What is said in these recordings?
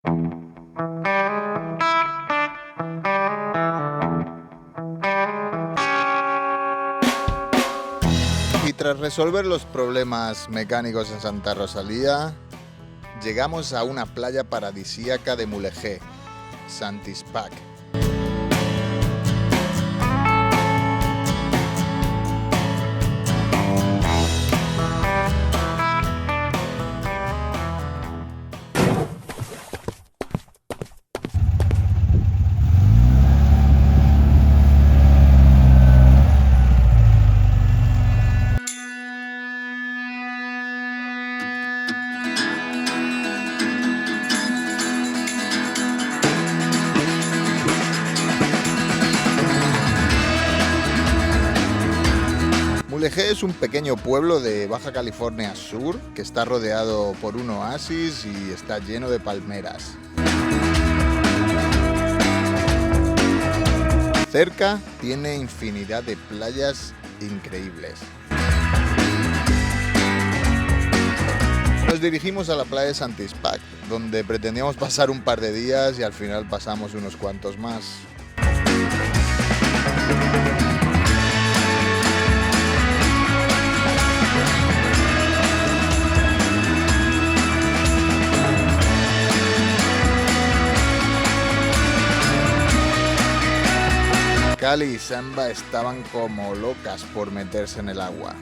Y tras resolver los problemas mecánicos en Santa Rosalía, llegamos a una playa paradisíaca de Mulegé, Sant Ispac. Mulegé es un pequeño pueblo de Baja California Sur que está rodeado por un oasis y está lleno de palmeras. Cerca tiene infinidad de playas increíbles. Nos dirigimos a la playa de Sant Ispac, donde pretendíamos pasar un par de días y al final pasamos unos cuantos más. Cali y Samba estaban como locas por meterse en el agua.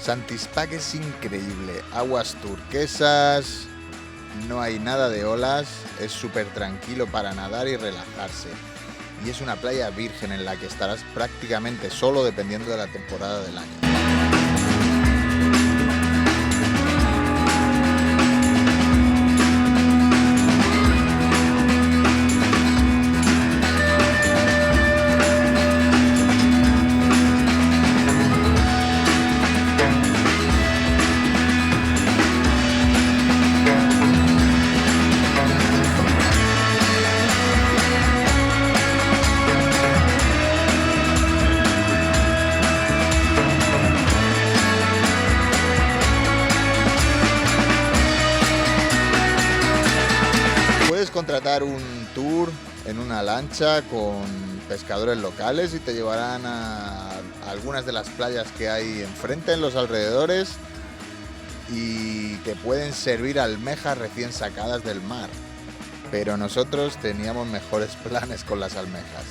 Sant Ispac es increíble, aguas turquesas, no hay nada de olas, es súper tranquilo para nadar y relajarse. Y es una playa virgen en la que estarás prácticamente solo dependiendo de la temporada del año. Contratar un tour en una lancha con pescadores locales y te llevarán a algunas de las playas que hay enfrente en los alrededores y te pueden servir almejas recién sacadas del mar, pero nosotros teníamos mejores planes con las almejas.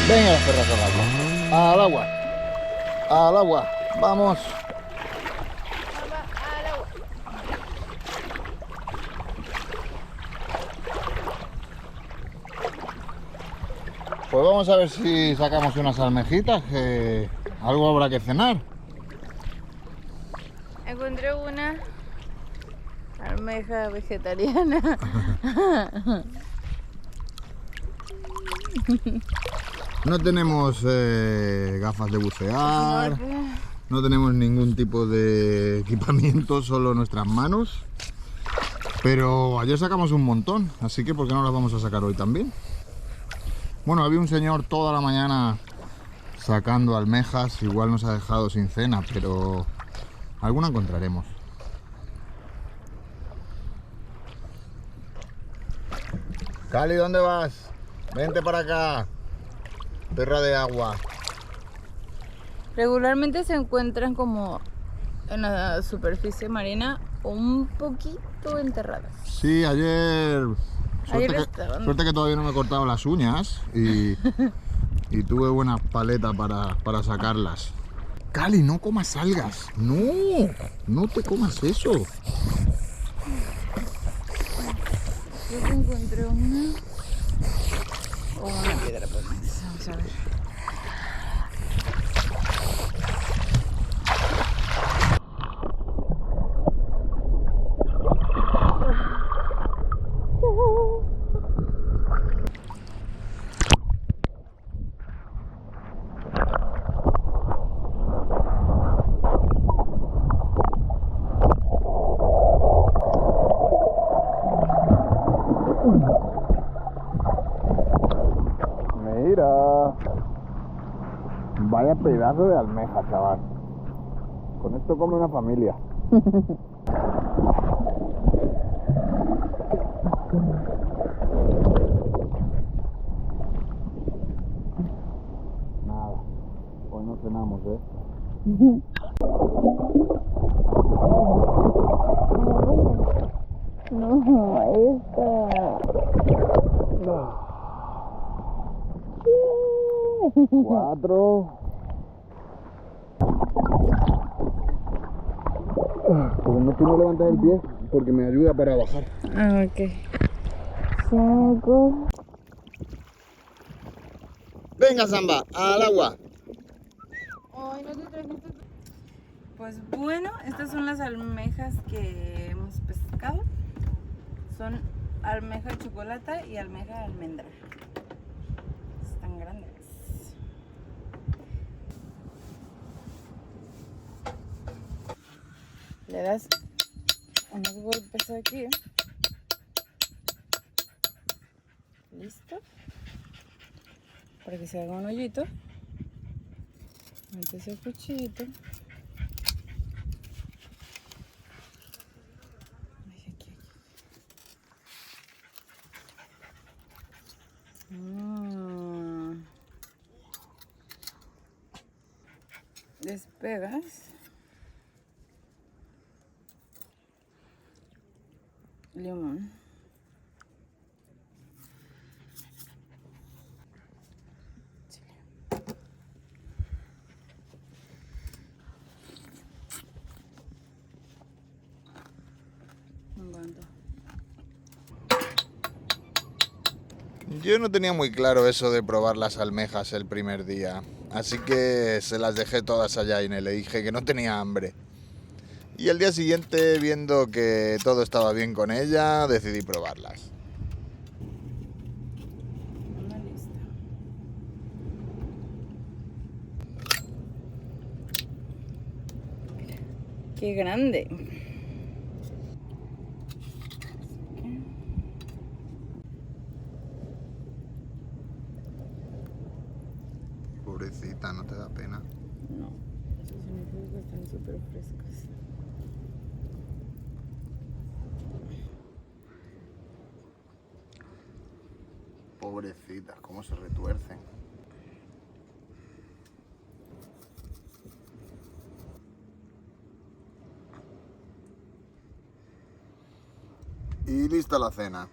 Venga, las perras al agua, al agua, vamos. Pues vamos a ver si sacamos unas almejitas, que algo habrá que cenar. Encontré una almeja vegetariana. No tenemos gafas de bucear, no tenemos ningún tipo de equipamiento, solo nuestras manos. Pero ayer sacamos un montón, así que ¿por qué no las vamos a sacar hoy también? Bueno, había un señor toda la mañana sacando almejas, igual nos ha dejado sin cena, pero alguna encontraremos. Cali, ¿dónde vas? Vente para acá. Perra de agua. Regularmente se encuentran como en la superficie marina o un poquito enterradas. Sí, ayer suerte que todavía no me he cortado las uñas y tuve buena paleta para sacarlas. Cali, no comas algas. No te comas eso. Yo te encontré una. piedra por medio. Vamos a ver. Mira, vaya pedazo de almeja, chaval. Con esto come una familia. Nada, hoy no cenamos, No, esta. 4. Pero no, tú no levantas el pie porque me ayuda para bajar. Ah, ok. 5. Venga, Samba, al agua. Pues bueno, estas son las almejas que hemos pescado. Son almeja de chocolate y almeja de almendra. Están grandes. Le das unos golpes aquí. Listo. Para que se haga un hoyito. Metes el cuchillito. Despegas. Limón. Yo no tenía muy claro eso de probar las almejas el primer día, así que se las dejé todas allá y le dije que no tenía hambre. Y el día siguiente, viendo que todo estaba bien con ella, decidí probarlas. Una lista. ¡Qué grande! Pobrecita, ¿no te da pena? No, eso significa que están súper frescas. Pobrecitas, cómo se retuercen. Y lista la cena.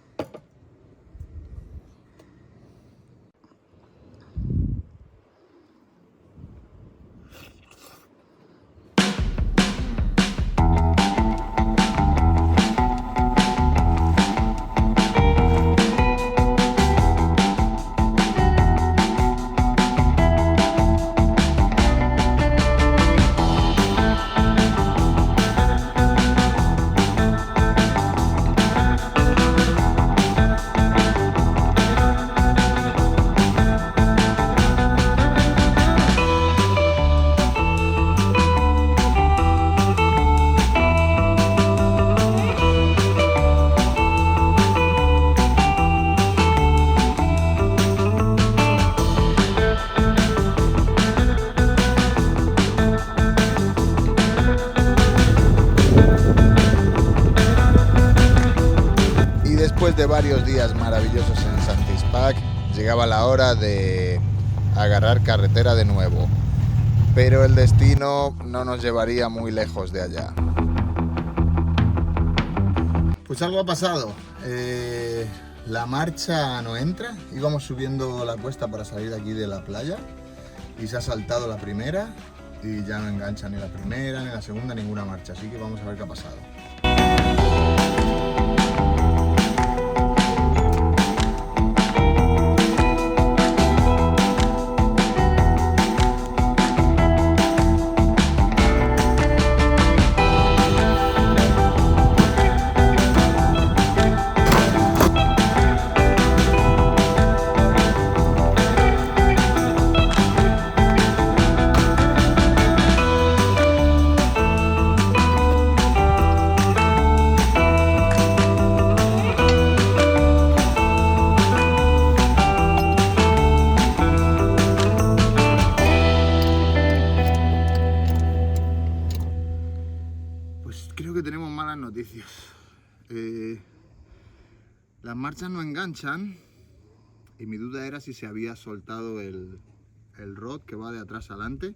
Después de varios días maravillosos en Santispac, llegaba la hora de agarrar carretera de nuevo. Pero el destino no nos llevaría muy lejos de allá. Pues algo ha pasado. La marcha no entra. Íbamos subiendo la cuesta para salir de aquí de la playa y se ha saltado la primera y ya no engancha ni la primera, ni la segunda, ninguna marcha. Así que vamos a ver qué ha pasado. marchas no enganchan y mi duda era si se había soltado el rod que va de atrás adelante,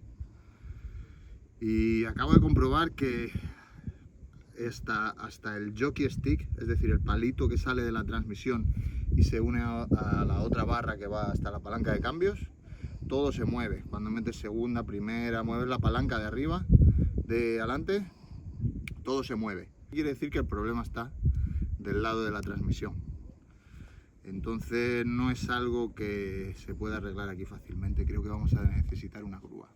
y acabo de comprobar que hasta el jockey stick, es decir, el palito que sale de la transmisión y se une a la otra barra que va hasta la palanca de cambios, todo se mueve. Cuando metes segunda, primera, mueves la palanca de arriba, de adelante, todo se mueve. Quiere decir que el problema está del lado de la transmisión. Entonces no es algo que se pueda arreglar aquí fácilmente. Creo que vamos a necesitar una grúa.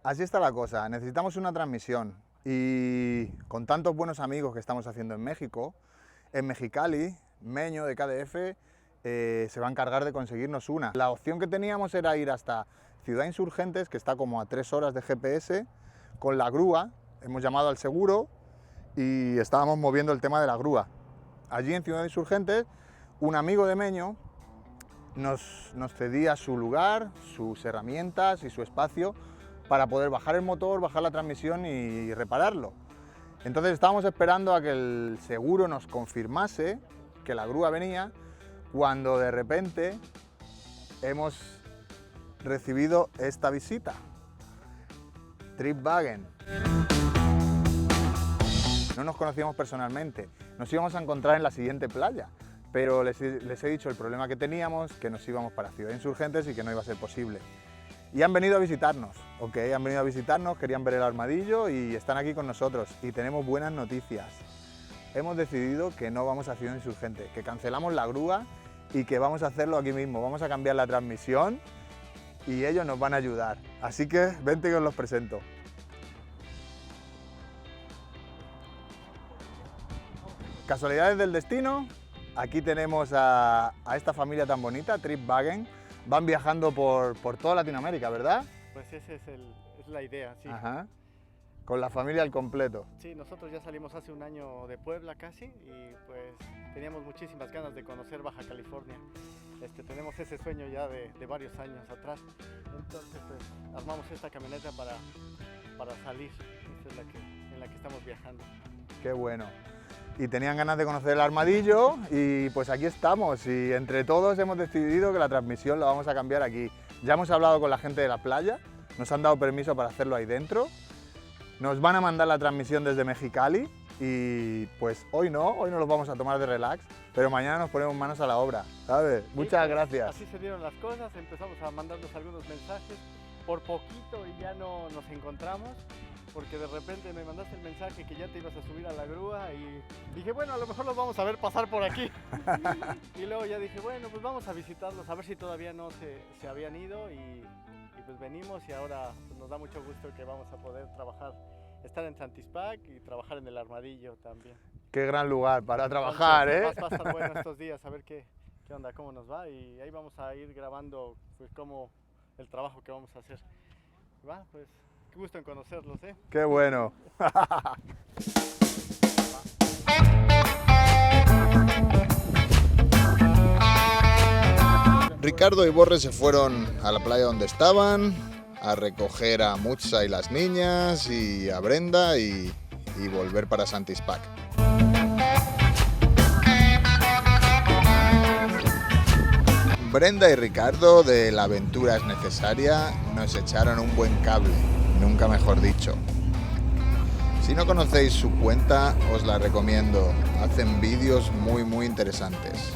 Así está la cosa, necesitamos una transmisión, y con tantos buenos amigos que estamos haciendo en México, en Mexicali, Meño de KDF se va a encargar de conseguirnos una. La opción que teníamos era ir hasta Ciudad Insurgentes, que está como a 3 horas de GPS, con la grúa. Hemos llamado al seguro y estábamos moviendo el tema de la grúa. Allí en Ciudad Insurgentes, un amigo de Meño nos cedía su lugar, sus herramientas y su espacio para poder bajar el motor, bajar la transmisión y repararlo. Entonces estábamos esperando a que el seguro nos confirmase que la grúa venía, cuando de repente hemos recibido esta visita. Tripwagen. No nos conocíamos personalmente, nos íbamos a encontrar en la siguiente playa, pero les he dicho el problema que teníamos, que nos íbamos para Ciudad Insurgentes y que no iba a ser posible. Y han venido a visitarnos, han venido a visitarnos, querían ver el armadillo y están aquí con nosotros, y tenemos buenas noticias. Hemos decidido que no vamos a Ciudad Insurgente, que cancelamos la grúa y que vamos a hacerlo aquí mismo. Vamos a cambiar la transmisión y ellos nos van a ayudar. Así que vente que os los presento. Casualidades del destino, aquí tenemos a esta familia tan bonita, Tripwagen. Van viajando por toda Latinoamérica, ¿verdad? Pues esa es la idea, sí. Ajá. Con la familia al completo. Sí, nosotros ya salimos hace un año de Puebla casi, y pues teníamos muchísimas ganas de conocer Baja California. Tenemos ese sueño ya de varios años atrás. Entonces pues armamos esta camioneta para salir. Esta es en la que estamos viajando. Qué bueno. Y tenían ganas de conocer el armadillo, y pues aquí estamos, y entre todos hemos decidido que la transmisión la vamos a cambiar aquí. Ya hemos hablado con la gente de la playa, nos han dado permiso para hacerlo ahí dentro, nos van a mandar la transmisión desde Mexicali, y pues hoy no los vamos a tomar de relax, pero mañana nos ponemos manos a la obra, ¿sabes? Sí, muchas pues, gracias. Así se dieron las cosas, empezamos a mandarnos algunos mensajes, por poquito y ya no nos encontramos, porque de repente me mandaste el mensaje que ya te ibas a subir a la grúa, y dije, bueno, a lo mejor los vamos a ver pasar por aquí. Y luego ya dije, bueno, pues vamos a visitarlos, a ver si todavía no se habían ido, y pues venimos, y ahora pues nos da mucho gusto que vamos a poder trabajar, estar en Santispac y trabajar en el armadillo también. Qué gran lugar para trabajar, Entonces, va a estar bueno estos días, a ver qué onda, cómo nos va, y ahí vamos a ir grabando pues cómo el trabajo que vamos a hacer. Va, pues qué gusto en conocerlos, ¿eh? Qué bueno. Ricardo y Borre se fueron a la playa donde estaban a recoger a Mutsa y las niñas, y a Brenda, y volver para Santispac. Brenda y Ricardo de La Aventura es Necesaria nos echaron un buen cable, nunca mejor dicho. Si no conocéis su cuenta, os la recomiendo, hacen vídeos muy interesantes.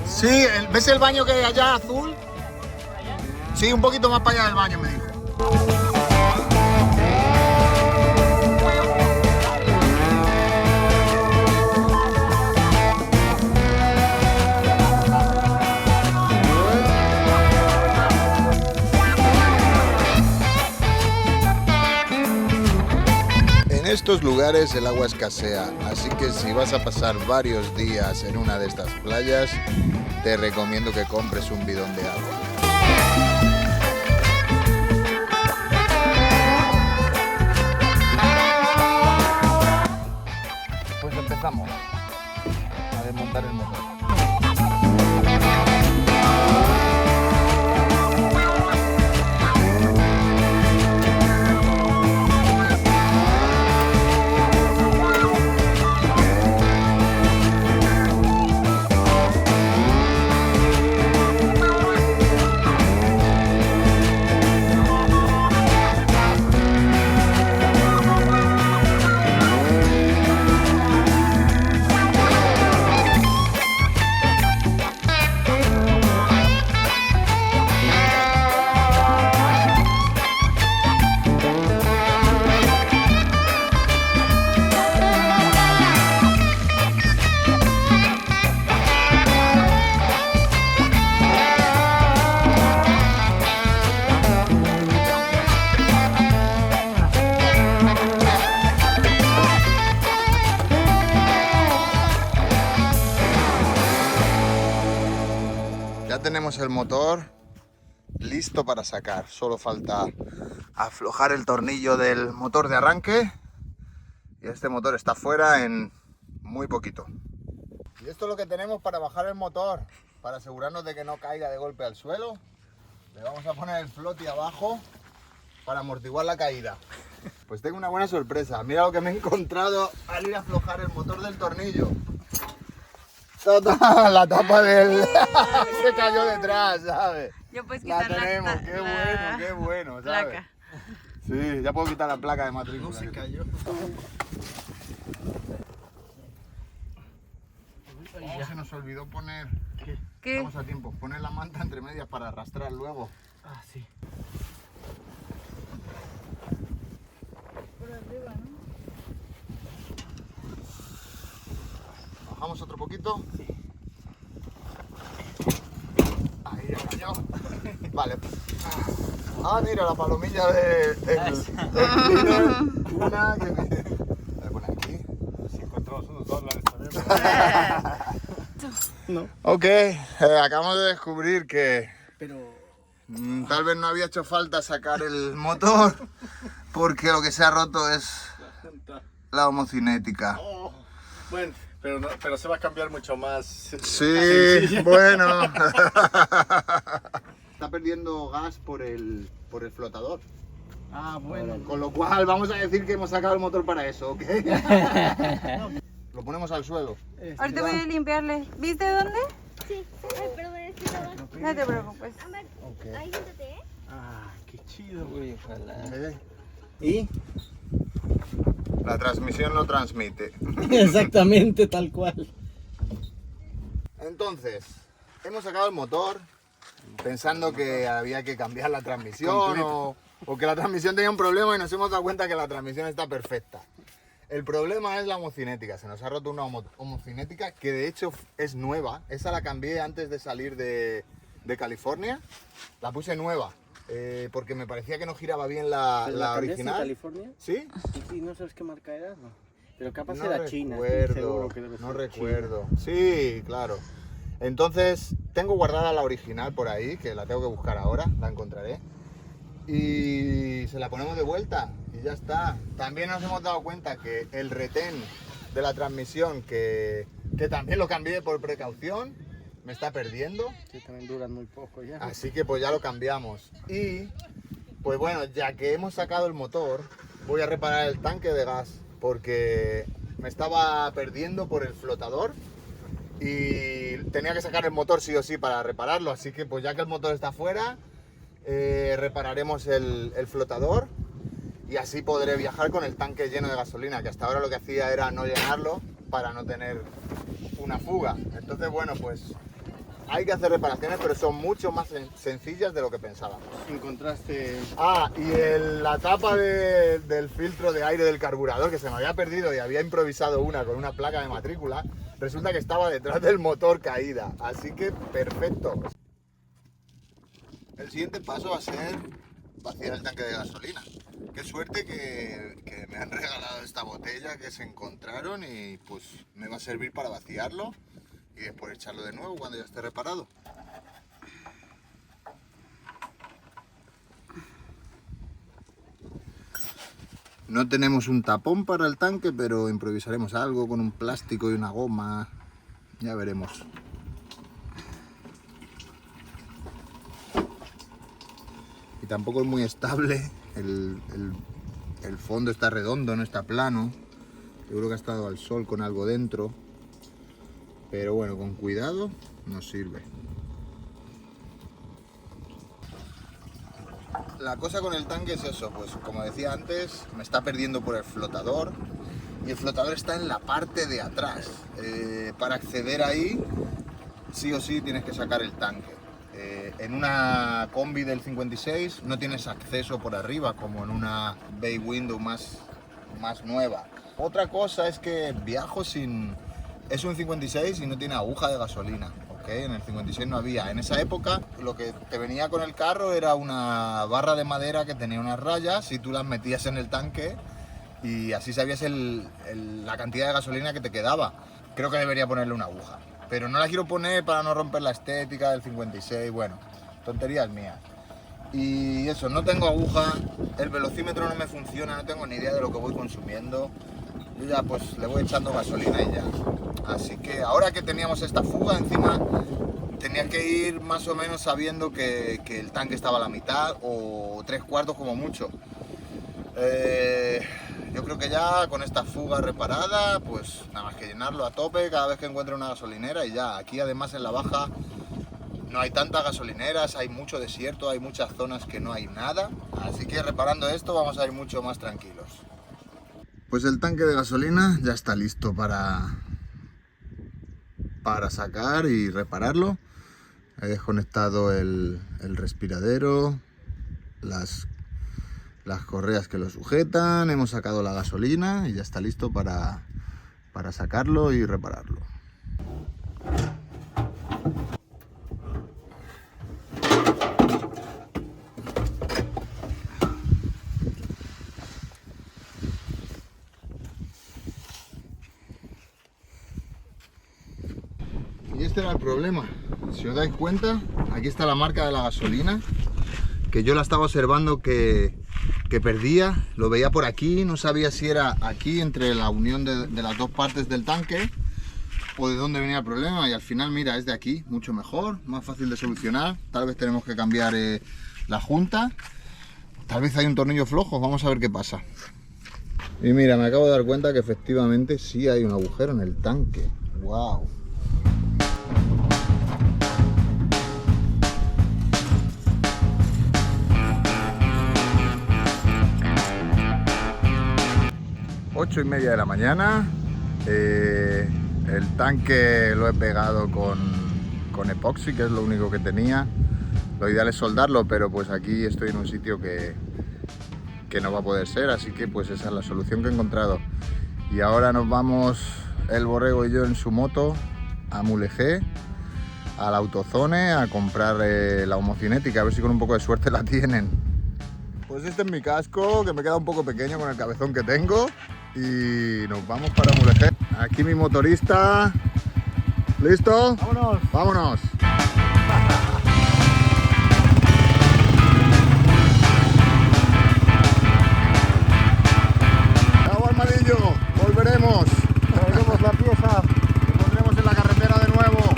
Sí, ¿ves el baño que hay allá azul? Sí, un poquito más para allá del baño, me dijo. En estos lugares el agua escasea, así que si vas a pasar varios días en una de estas playas, te recomiendo que compres un bidón de agua. Pues empezamos a desmontar el motor. Ya tenemos el motor listo para sacar, solo falta aflojar el tornillo del motor de arranque y este motor está fuera en muy poquito. Y esto es lo que tenemos para bajar el motor, para asegurarnos de que no caiga de golpe al suelo. Le vamos a poner el flote abajo para amortiguar la caída. Pues tengo una buena sorpresa, mira lo que me he encontrado al ir a aflojar el motor del tornillo. La tapa del... se cayó detrás, ¿sabes? Yo puedes La quitar tenemos, qué bueno, ¿sabes? placa. Sí, ya puedo quitar la placa de matrícula. No se cayó. Oh, se nos olvidó poner... ¿Qué? Vamos a tiempo, poner la manta entre medias para arrastrar luego. Ah, sí. Por arriba, ¿no? Bajamos otro poquito. Sí. Ahí ya cayó. Vale. Ah, mira la palomilla del cleaner. Una que me... Voy a poner aquí. Si encontramos unos dólares también. No. Ok, acabamos de descubrir que Pero... tal vez no había hecho falta sacar el motor porque lo que se ha roto es la homocinética. Oh, bueno, pero se va a cambiar mucho más. Sí, bueno. Está perdiendo gas por el flotador. Ah, bueno. Con lo cual vamos a decir que hemos sacado el motor para eso, ¿ok? Lo ponemos al suelo. Ahorita voy a limpiarle. ¿Viste dónde? Sí. Ay, perdón, es que estaba... No te preocupes. A ver, Ok. ahí siéntate, ¿eh? Ah, qué chido, güey. Ok. Y La transmisión no transmite. exactamente tal cual. Entonces, hemos sacado el motor pensando que había que cambiar la transmisión o que la transmisión tenía un problema y nos hemos dado cuenta que la transmisión está perfecta. El problema es la homocinética, se nos ha roto una homocinética que de hecho es nueva. Esa la cambié antes de salir de California, la puse nueva porque me parecía que no giraba bien la original. ¿En California? ¿Sí? Sí, no sabes qué marca era, ¿no? Pero capaz No era China. recuerdo, seguro que debe no ser recuerdo. Sí, claro. Entonces, tengo guardada la original por ahí, que la tengo que buscar ahora, la encontraré. Y se la ponemos de vuelta y ya está. También nos hemos dado cuenta que el retén de la transmisión, que también lo cambié por precaución, me está perdiendo. Sí, también duran muy poco ya. Así que pues ya lo cambiamos. Y pues bueno, ya que hemos sacado el motor, voy a reparar el tanque de gas porque me estaba perdiendo por el flotador y tenía que sacar el motor sí o sí para repararlo. Así que pues ya que el motor está fuera, repararemos el flotador y así podré viajar con el tanque lleno de gasolina, que hasta ahora lo que hacía era no llenarlo para no tener una fuga. Entonces bueno, pues hay que hacer reparaciones, pero son mucho más sencillas de lo que pensábamos. Encontraste... Ah, y la tapa del filtro de aire del carburador, que se me había perdido y había improvisado una con una placa de matrícula, resulta que estaba detrás del motor caída, así que perfecto. El siguiente paso va a ser vaciar el tanque de gasolina. Qué suerte que me han regalado esta botella que se encontraron y pues me va a servir para vaciarlo y después echarlo de nuevo cuando ya esté reparado. No tenemos un tapón para el tanque, pero improvisaremos algo con un plástico y una goma. Ya veremos. Y tampoco es muy estable. El fondo está redondo, no está plano. Seguro que ha estado al sol con algo dentro. Pero bueno, con cuidado nos sirve. La cosa con el tanque es eso, pues como decía antes, me está perdiendo por el flotador. Y el flotador está en la parte de atrás. Para acceder ahí, sí o sí tienes que sacar el tanque. En una combi del 56 no tienes acceso por arriba, como en una bay window más nueva. Otra cosa es que viajo sin... Es un 56 y no tiene aguja de gasolina. En el 56 no había. En esa época lo que te venía con el carro era una barra de madera que tenía unas rayas y tú las metías en el tanque y así sabías la cantidad de gasolina que te quedaba. Creo que debería ponerle una aguja, pero no la quiero poner para no romper la estética del 56. Bueno, tonterías mías. Y eso, no tengo aguja, el velocímetro no me funciona, no tengo ni idea de lo que voy consumiendo. Yo ya pues le voy echando gasolina y ya. Así que ahora que teníamos esta fuga encima, tenía que ir más o menos sabiendo que el tanque estaba a la mitad o 3/4 como mucho. Yo creo que ya con esta fuga reparada, pues nada más que llenarlo a tope cada vez que encuentre una gasolinera y ya. Aquí además en la baja no hay tantas gasolineras, hay mucho desierto, hay muchas zonas que no hay nada. Así que reparando esto vamos a ir mucho más tranquilos. Pues el tanque de gasolina ya está listo para sacar y repararlo. He desconectado el respiradero, las correas que lo sujetan, hemos sacado la gasolina y ya está listo para sacarlo y repararlo. Y este era el problema. Si os dais cuenta, aquí está la marca de la gasolina, que yo la estaba observando que perdía, lo veía por aquí, no sabía si era aquí entre la unión de las dos partes del tanque o de dónde venía el problema, y al final mira, es de aquí, mucho mejor, más fácil de solucionar. Tal vez tenemos que cambiar la junta, tal vez hay un tornillo flojo, vamos a ver qué pasa. Y mira, me acabo de dar cuenta que efectivamente sí hay un agujero en el tanque. ¡Wow! Ocho y media de la mañana, el tanque lo he pegado con epoxi, que es lo único que tenía. Lo ideal es soldarlo, pero pues aquí estoy en un sitio que no va a poder ser, así que pues esa es la solución que he encontrado. Y ahora nos vamos, el borrego y yo en su moto, a Mulegé, al Autozone, a comprar la homocinética, a ver si con un poco de suerte la tienen. Pues este es mi casco, que me queda un poco pequeño con el cabezón que tengo. Y nos vamos para Mulegé. Aquí mi motorista. ¿Listo? ¡Vámonos! ¡Vámonos! ¡Chao, Armadillo! ¡Volveremos! Traeremos la pieza. Nos pondremos en la carretera de nuevo.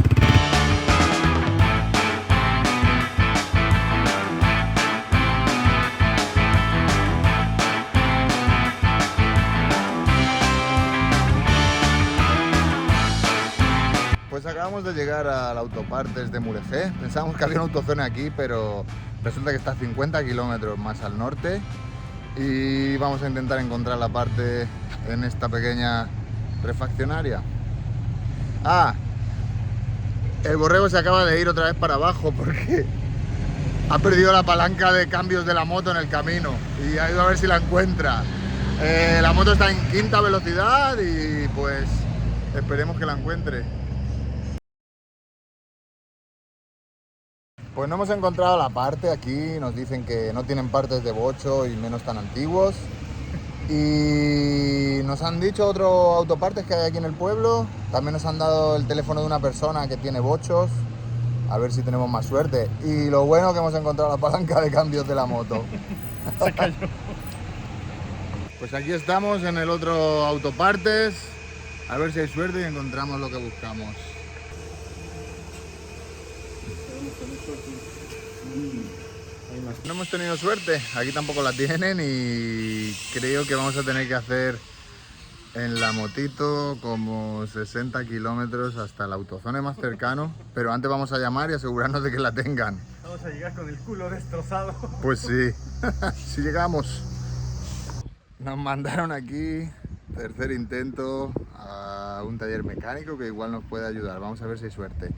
Pues acabamos de llegar al Autopartes de Mulegé. Pensábamos que había un Autozone aquí, pero resulta que está a 50 kilómetros más al norte. Y vamos a intentar encontrar la parte en esta pequeña refaccionaria. Ah, el borrego se acaba de ir otra vez para abajo porque ha perdido la palanca de cambios de la moto en el camino y ha ido a ver si la encuentra. La moto está en 5ª velocidad y pues esperemos que la encuentre. Pues no hemos encontrado la parte aquí, nos dicen que no tienen partes de bocho y menos tan antiguos. Y nos han dicho otro autopartes que hay aquí en el pueblo. También nos han dado el teléfono de una persona que tiene bochos. A ver si tenemos más suerte. Y lo bueno que hemos encontrado la palanca de cambios de la moto. Se cayó. Pues aquí estamos en el otro autopartes. A ver si hay suerte y encontramos lo que buscamos. No hemos tenido suerte, aquí tampoco la tienen y creo que vamos a tener que hacer en la motito como 60 kilómetros hasta el autozone más cercano, pero antes vamos a llamar y asegurarnos de que la tengan. Vamos a llegar con el culo destrozado. Pues sí, si llegamos. Nos mandaron aquí, tercer intento, a un taller mecánico que igual nos puede ayudar. Vamos a ver si hay suerte.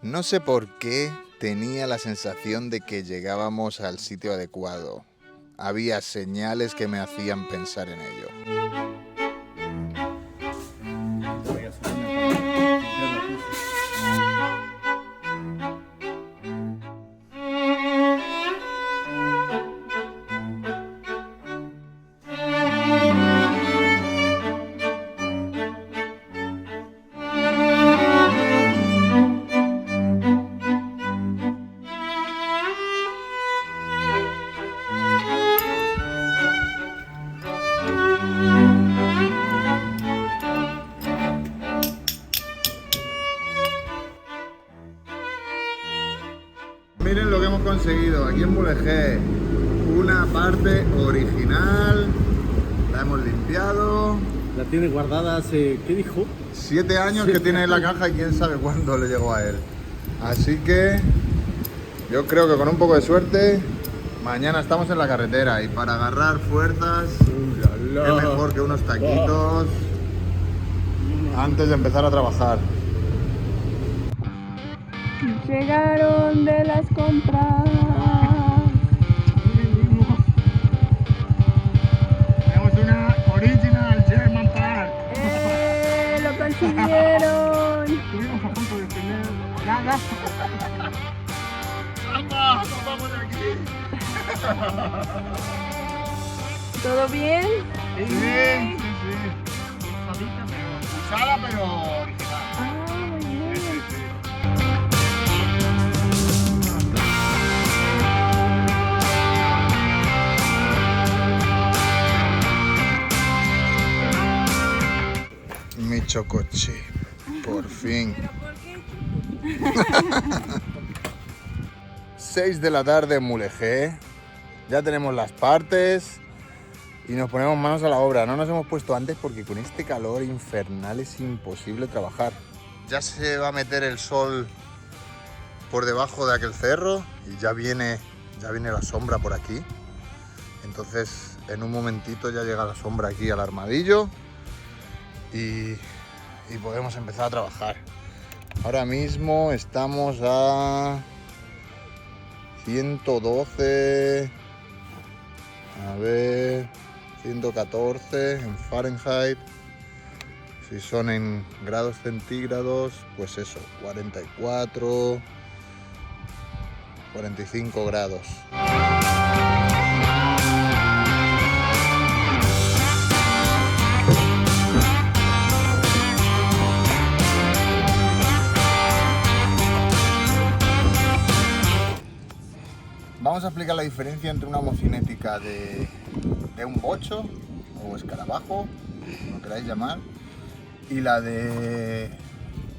No sé por qué tenía la sensación de que llegábamos al sitio adecuado. Había señales que me hacían pensar en ello. Miren lo que hemos conseguido aquí en Mulegé. Una parte original. La hemos limpiado. La tiene guardada hace, ¿qué dijo? 7 años que tiene en la caja y quién sabe cuándo le llegó a él. Así que yo creo que con un poco de suerte mañana estamos en la carretera y para agarrar fuerzas es mejor que unos taquitos antes de empezar a trabajar. Llegaron de las compras. Tenemos una original German Park. ¡Lo consiguieron! Estuvimos a punto de tener nada. ¡Vamos! ¡Nos vamos de aquí! ¿Todo bien? Sí, sí, sí. Usada pero original. Ah, muy bien. Mi chocoche, por fin. 6 de la tarde en Mulegé. Ya tenemos las partes y nos ponemos manos a la obra. No nos hemos puesto antes porque con este calor infernal es imposible trabajar. Ya se va a meter el sol por debajo de aquel cerro y ya viene la sombra por aquí. Entonces en un momentito ya llega la sombra aquí al armadillo y podemos empezar a trabajar. Ahora mismo estamos a 112, a ver, 114 en Fahrenheit. Si son en grados centígrados, pues eso, 44, 45 grados. Vamos a explicar la diferencia entre una homocinética de un bocho o escarabajo, como queráis llamar, y la de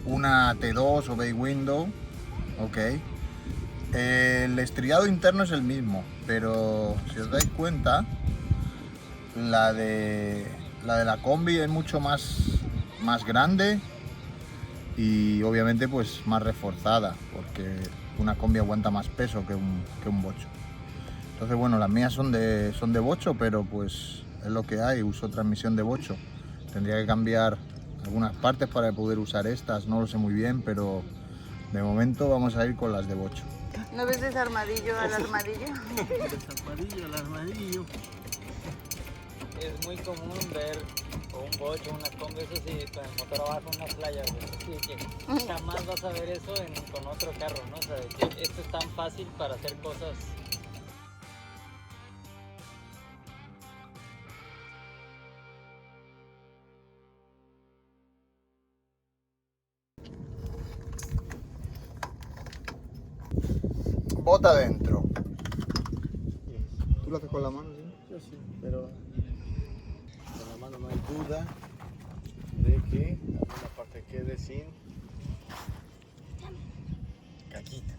una T2 o bay window. Ok. El estriado interno es el mismo, pero si os dais cuenta, la de la combi es mucho más grande y obviamente pues más reforzada, porque una combi aguanta más peso que un bocho. Entonces bueno, las mías son de bocho, pero pues es lo que hay, uso transmisión de bocho. Tendría que cambiar algunas partes para poder usar estas, no lo sé muy bien, pero de momento vamos a ir con las de bocho. ¿No ves desarmadillo al armadillo? Desarmadillo, el armadillo. es muy común ver un bocho, unas combis así con el motor abajo en una playa, güey. Así que jamás vas a ver eso con otro carro, ¿no? O sea, de que esto es tan fácil para hacer cosas. Bota adentro. ¿Tú lo haces con la mano, sí? Yo sí, pero con la mano no hay duda de que alguna parte quede sin caquita.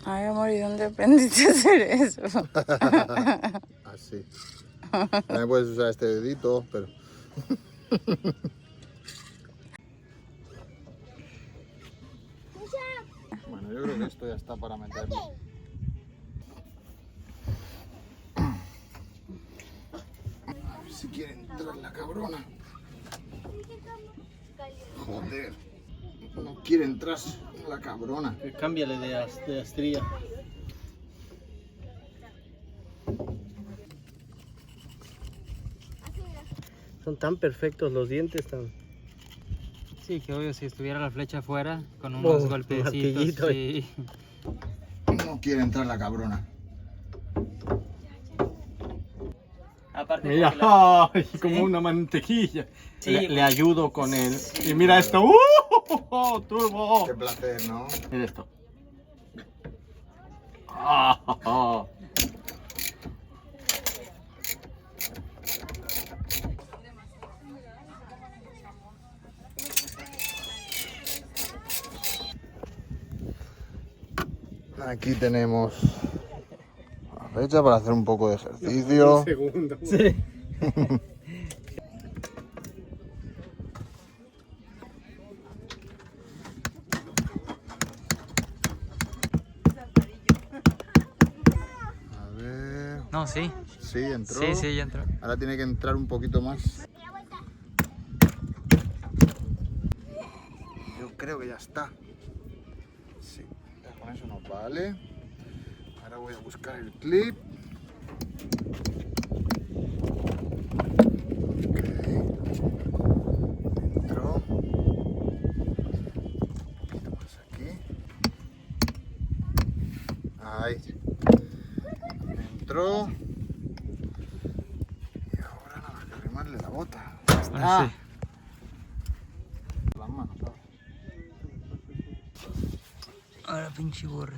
Ay, amor, ¿y dónde aprendiste a hacer eso? Así. También puedes usar este dedito, pero... Bueno, yo creo que esto ya está para meterlo. A ver si quiere entrar la cabrona. Joder. No quiere entrar la cabrona. Cámbiale de astilla. Son tan perfectos los dientes, tan... Sí, que obvio, si estuviera la flecha afuera, con unos golpecitos. martillito. Sí. No quiere entrar la cabrona. Aparte, Mira, porque la- ay, como ¿Sí? una mantequilla. Sí, Le ayudo con él. Y mira esto. ¡Turbo! Qué placer, ¿no? Mira esto. Ah. Aquí tenemos la flecha para hacer un poco de ejercicio. Un segundo. Sí. A ver. No, sí. Sí, entró. Sí, sí, ya entró. Ahora tiene que entrar un poquito más. Yo creo que ya está. Sí, ya con eso nos vale. Ahora voy a buscar el clip. Ok. Entró. Un poquito más aquí. Ahí. Entró. Y ahora nada más que arrimarle la bota. Ya está. Ah, Las manos, ¿sabes? Ahora pinche borre.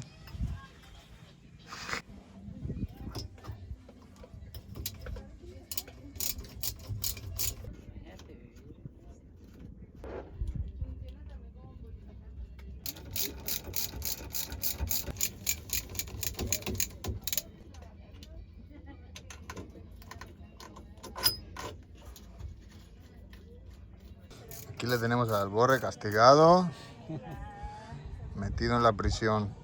Aquí le tenemos al Borre castigado, metido en la prisión.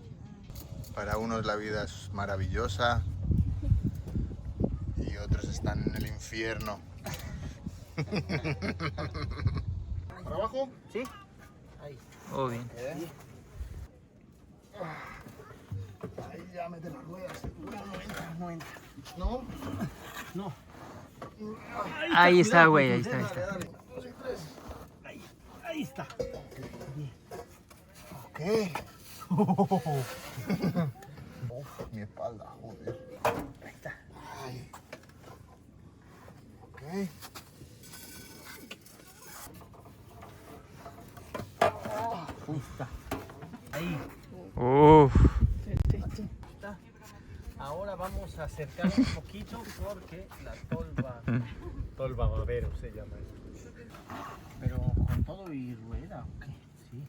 Para unos la vida es maravillosa y otros están en el infierno. ¿Para abajo? ¿Sí? Oh, bien. Ahí ya mete las ruedas. No entra. ¿No? No. Ahí está, güey, ahí está, ahí está. Dale, 2 y 3. Ahí está. Ok. Uf, mi espalda, joder. Ahí está. Ay. Ok. Ahí está. Ahí. Uf. Está. Ahora vamos a acercar un poquito porque la tolva babero se llama eso. Pero con todo y rueda, ¿o qué? Sí.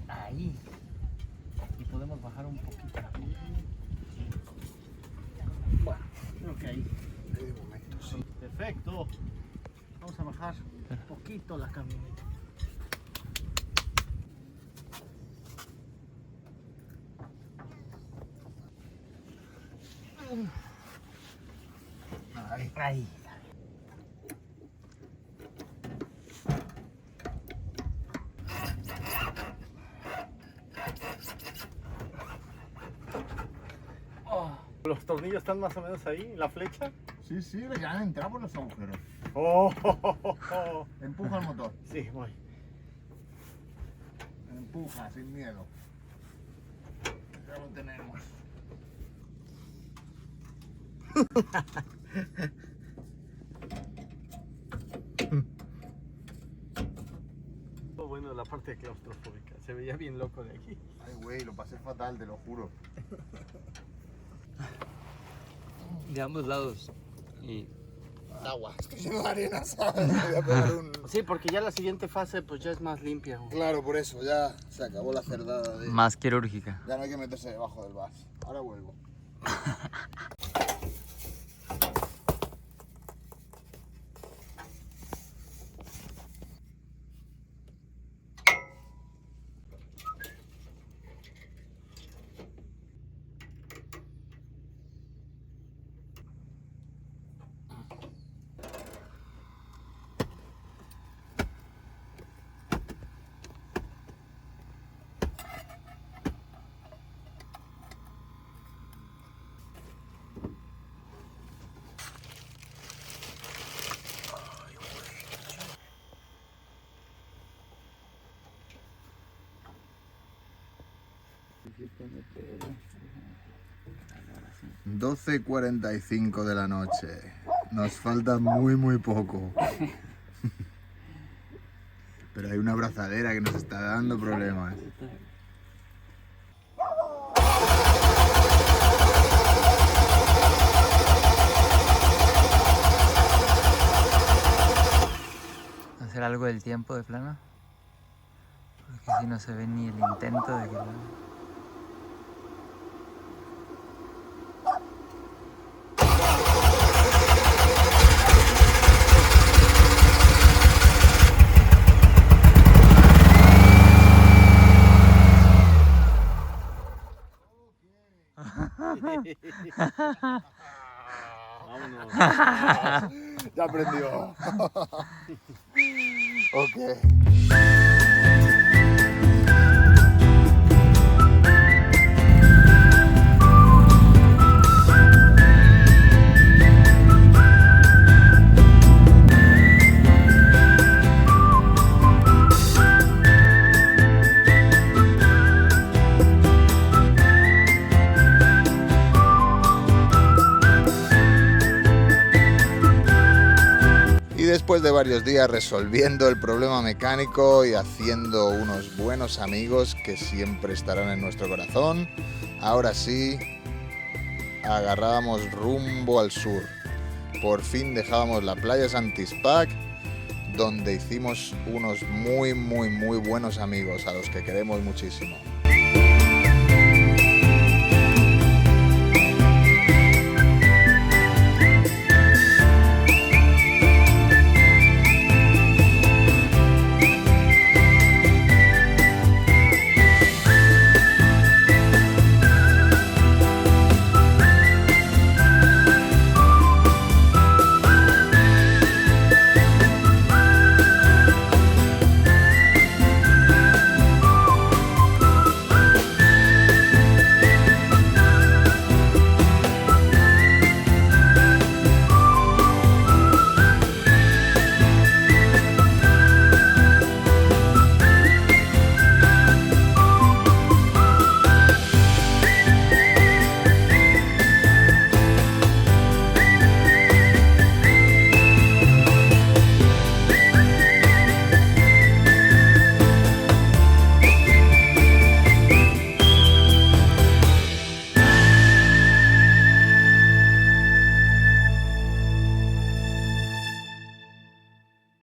Ahí. Y podemos bajar un poquito. Bueno, creo que ahí. De momento, sí. Perfecto. Vamos a bajar un poquito la camioneta. Ahí. Ahí. los tornillos están más o menos ahí, la flecha. Sí, sí, ya han entrado por los agujeros. Oh. Empuja el motor. Sí, voy. Empuja, sin miedo. Ya lo tenemos. Bueno, la parte claustrofóbica. Se veía bien loco de aquí. Ay, güey, lo pasé fatal, te lo juro. De ambos lados. Y Agua, estoy lleno de arena, ¿sabes? Me voy a pegar un... Sí, porque ya la siguiente fase pues ya es más limpia. Güey. Claro, por eso, ya se acabó la cerdada de... más quirúrgica. Ya no hay que meterse debajo del vas. Ahora vuelvo. Sí. 12:45 de la noche. Nos falta muy poco. Pero hay una abrazadera que nos está dando problemas. Hacer algo del tiempo de plano. Porque si no se ve ni el intento de que lo... Vámonos. Ya aprendió. Ok. Y después de varios días resolviendo el problema mecánico y haciendo unos buenos amigos que siempre estarán en nuestro corazón, ahora sí agarrábamos rumbo al sur. Por fin dejábamos la playa Santispac, donde hicimos unos muy buenos amigos a los que queremos muchísimo.